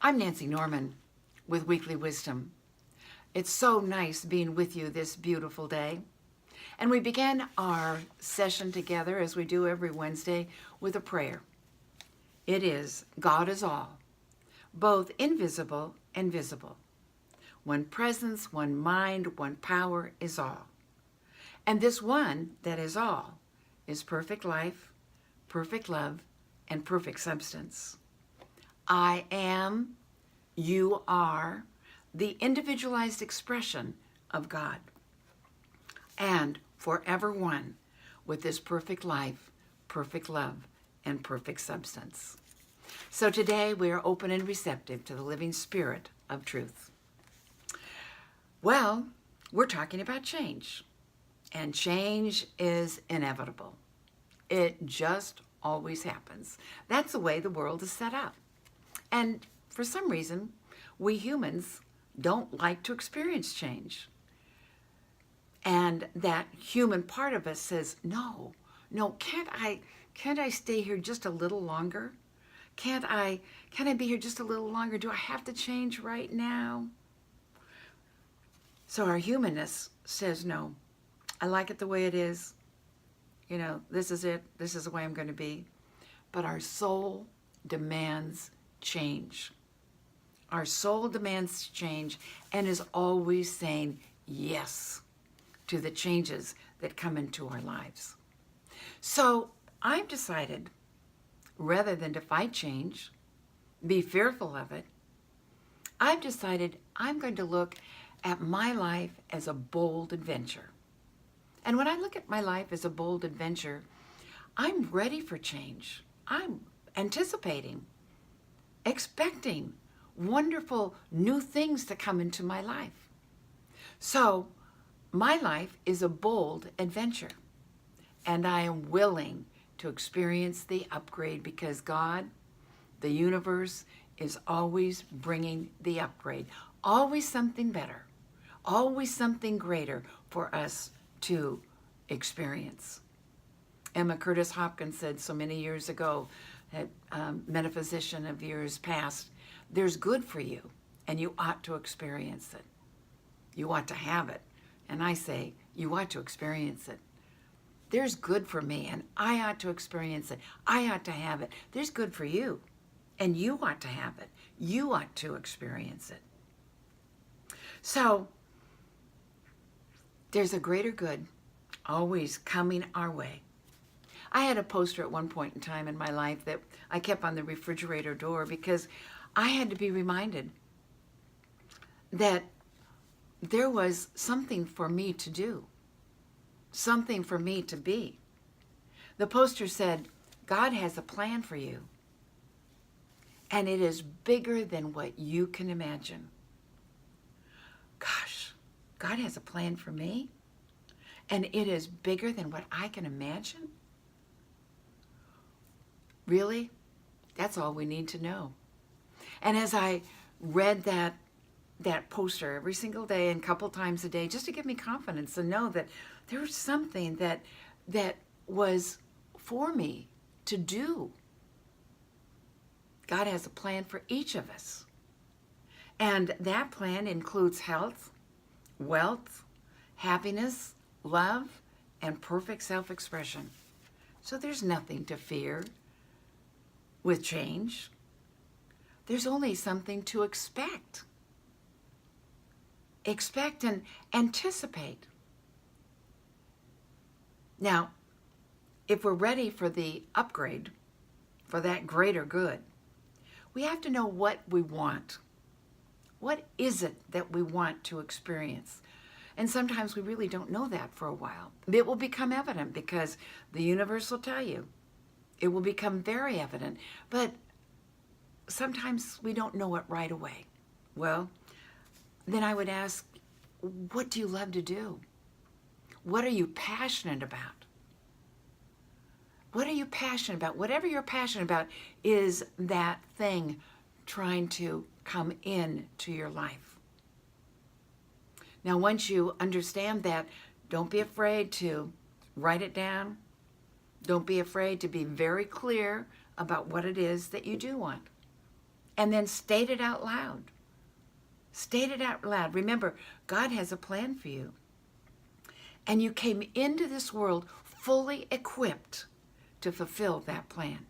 I'm Nancy Norman with Weekly Wisdom. It's so nice being with you this beautiful day. And we began our session together, as we do every Wednesday, with a prayer. It is, God is all, both invisible and visible. One presence, one mind, one power is all. And this one that is all is perfect life, perfect love, and perfect substance. I am, you are, the individualized expression of God, and forever one with this perfect life, perfect love, and perfect substance. So today we are open and receptive to the living spirit of truth. Well, we're talking about change, and change is inevitable. It just always happens. That's the way the world is set up. And for some reason, we humans don't like to experience change. And that human part of us says, no, can't I stay here just a little longer? Can't I be here just a little longer? Do I have to change right now? So our humanness says, no, I like it the way it is. This is it. This is the way I'm going to be. But our soul demands change. Our soul demands change and is always saying yes to the changes that come into our lives. So I've decided, rather than to fight change, be fearful of it, I've decided I'm going to look at my life as a bold adventure. And when I look at my life as a bold adventure, I'm ready for change. I'm anticipating, expecting wonderful new things to come into my life. So my life is a bold adventure, and I am willing to experience the upgrade because God, the universe, is always bringing the upgrade. Always something better, always something greater for us to experience. Emma Curtis Hopkins said so many years ago, metaphysician of years past, there's good for you, and you ought to experience it. You ought to have it. And I say, you ought to experience it. There's good for me, and I ought to experience it. I ought to have it. There's good for you, and you ought to have it. You ought to experience it. So, there's a greater good always coming our way. I had a poster at one point in time in my life that I kept on the refrigerator door because I had to be reminded that there was something for me to do, something for me to be. The poster said, God has a plan for you, and it is bigger than what you can imagine. Gosh, God has a plan for me, and it is bigger than what I can imagine? Really? That's all we need to know. And as I read that poster every single day and a couple times a day, just to give me confidence and know that there was something that was for me to do. God has a plan for each of us. And that plan includes health, wealth, happiness, love, and perfect self-expression. So there's nothing to fear with change. There's only something to expect. Expect and anticipate. Now, if we're ready for the upgrade, for that greater good, we have to know what we want. What is it that we want to experience? And sometimes we really don't know that for a while. It will become evident because the universe will tell you. It will become very evident. But sometimes we don't know it right away. Well, then I would ask, what do you love to do? What are you passionate about? What are you passionate about? Whatever you're passionate about is that thing trying to come into your life. Now, once you understand that, don't be afraid to write it down. Don't be afraid to be very clear about what it is that you do want. and then state it out loud. State it out loud. Remember, God has a plan for you. And you came into this world fully equipped to fulfill that plan.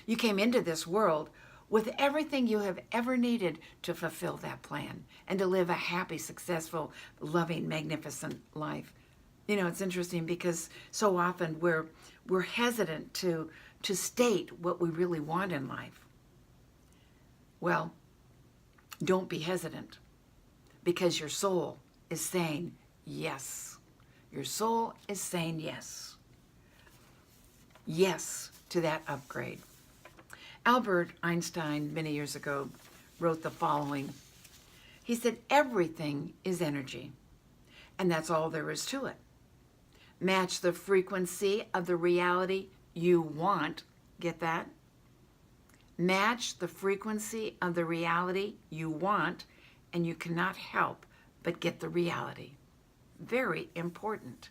You came into this world with everything you have ever needed to fulfill that plan and to live a happy, successful, loving, magnificent life. You know, it's interesting because so often we're hesitant to state what we really want in life. Well, don't be hesitant, because your soul is saying yes. Your soul is saying yes. Yes to that upgrade. Albert Einstein, many years ago, wrote the following. He said, everything is energy, and that's all there is to it. Match the frequency of the reality you want. Get that? Match the frequency of the reality you want, and you cannot help but get the reality. Very important.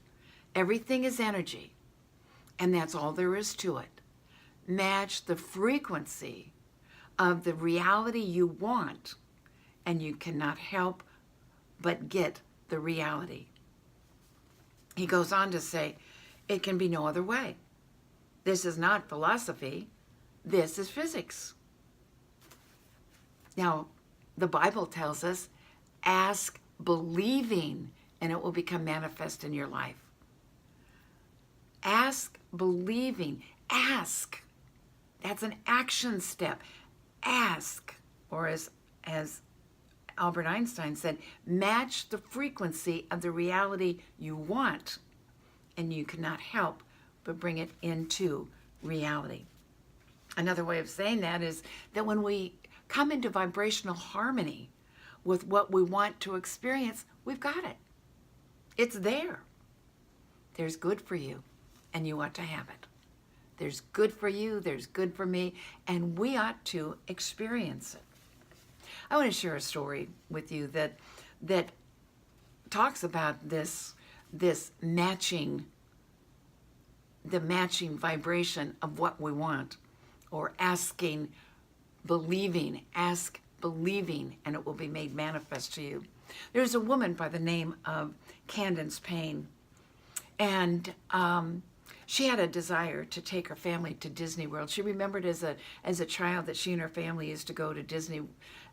Everything is energy, and that's all there is to it. Match the frequency of the reality you want, and you cannot help but get the reality. He goes on to say, it can be no other way. This is not philosophy. This is physics. Now, the Bible tells us, ask believing, and it will become manifest in your life. Ask believing. Ask. That's an action step. Ask. Or as Albert Einstein said, match the frequency of the reality you want, and you cannot help but bring it into reality. Another way of saying that is that when we come into vibrational harmony with what we want to experience, we've got it. It's there. There's good for you, and you ought to have it. There's good for you, there's good for me, and we ought to experience it. I want to share a story with you that talks about this matching, the matching vibration of what we want, or asking, believing, ask, believing, and it will be made manifest to you. There's a woman by the name of Candace Payne, and she had a desire to take her family to Disney World. She remembered as a child that she and her family used to go to Disney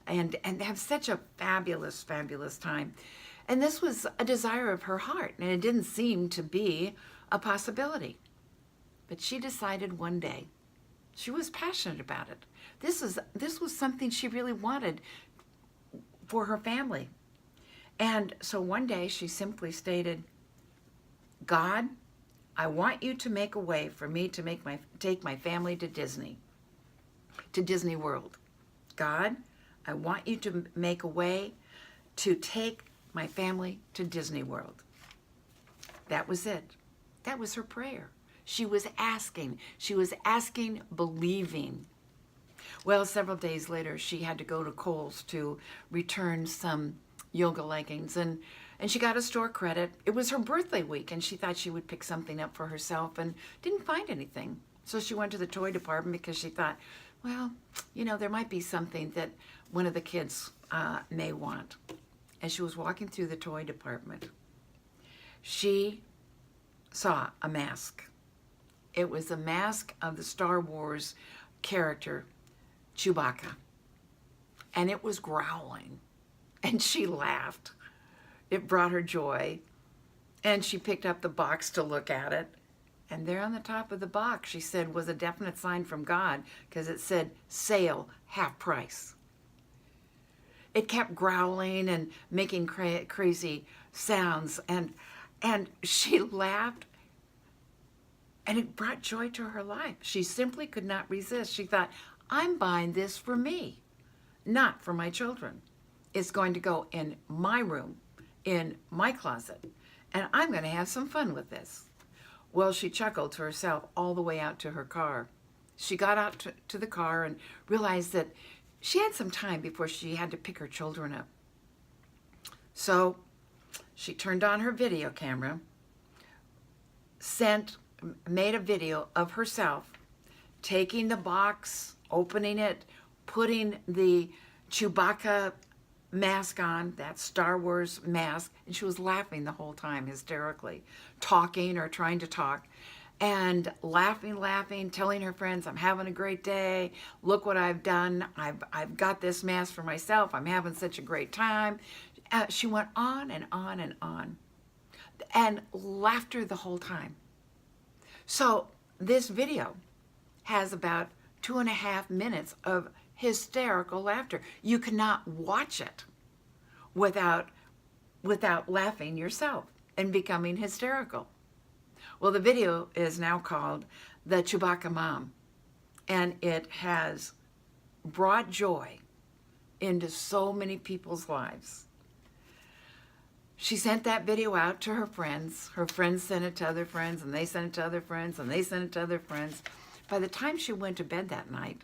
and have such a fabulous, fabulous time. And this was a desire of her heart, and it didn't seem to be a possibility. But she decided one day, she was passionate about it. This was something she really wanted for her family. And so one day she simply stated, God, I want you to make a way for me to take my family to Disney World. God, I want you to make a way to take my family to Disney World. That was it. That was her prayer. She was asking, believing. Well, several days later, she had to go to Kohl's to return some yoga leggings, and she got a store credit. It was her birthday week, and she thought she would pick something up for herself and didn't find anything. So she went to the toy department because she thought, well, you know, there might be something that one of the kids may want. As she was walking through the toy department, she saw a mask. It was a mask of the Star Wars character, Chewbacca. And it was growling. And she laughed. It brought her joy. And she picked up the box to look at it. And there on the top of the box, she said, was a definite sign from God, because it said, sale, half price. It kept growling and making crazy sounds. And she laughed. And it brought joy to her life. She simply could not resist. She thought, I'm buying this for me, not for my children. It's going to go in my room, in my closet, and I'm going to have some fun with this. Well, she chuckled to herself all the way out to her car. She got out to the car and realized that she had some time before she had to pick her children up. So she turned on her video camera, made a video of herself taking the box, opening it, putting the Chewbacca mask on, that Star Wars mask, and she was laughing the whole time hysterically, talking or trying to talk, and laughing, telling her friends, I'm having a great day. Look what I've done. I've got this mask for myself. I'm having such a great time. She went on and on and on, and laughter the whole time. So this video has about 2.5 minutes of hysterical laughter. You cannot watch it without laughing yourself and becoming hysterical. Well, the video is now called The Chewbacca Mom, and it has brought joy into so many people's lives. She sent that video out to her friends. Her friends sent it to other friends, and they sent it to other friends, and they sent it to other friends. By the time she went to bed that night,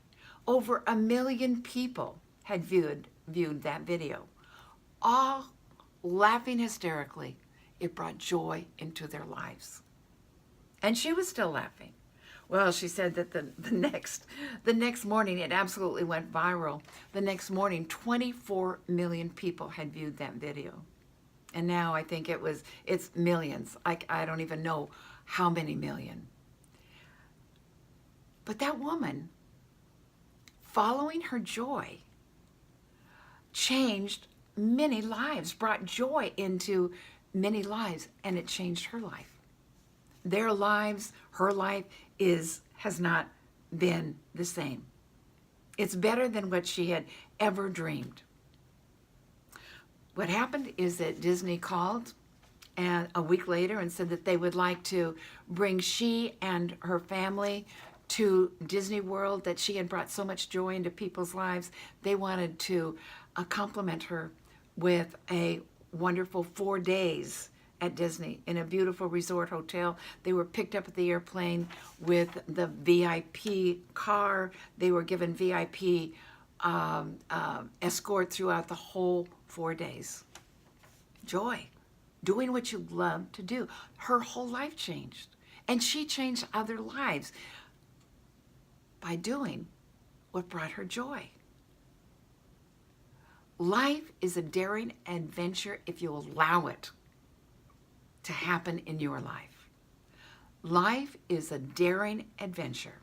over 1 million people had viewed that video, all laughing hysterically. It brought joy into their lives. And she was still laughing. Well, she said that the next morning, it absolutely went viral. The next morning, 24 million people had viewed that video. And now I think it's millions. I don't even know how many million. But that woman, following her joy, changed many lives, brought joy into many lives, and it changed her life. Their lives, her life has not been the same. It's better than what she had ever dreamed. What happened is that Disney called and a week later and said that they would like to bring she and her family to Disney World, that she had brought so much joy into people's lives. They wanted to compliment her with a wonderful 4 days at Disney in a beautiful resort hotel. They were picked up at the airplane with the VIP car. They were given VIP escort throughout the whole 4 days. Joy, doing what you love to do. Her whole life changed, and she changed other lives by doing what brought her joy. Life is a daring adventure if you allow it to happen in your life. Life is a daring adventure.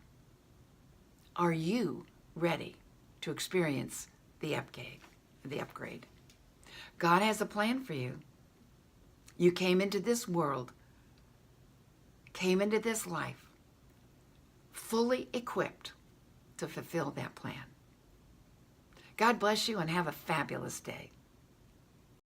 Are you ready to experience the upgrade? God has a plan for you. You came into this world, came into this life, fully equipped to fulfill that plan. God bless you and have a fabulous day.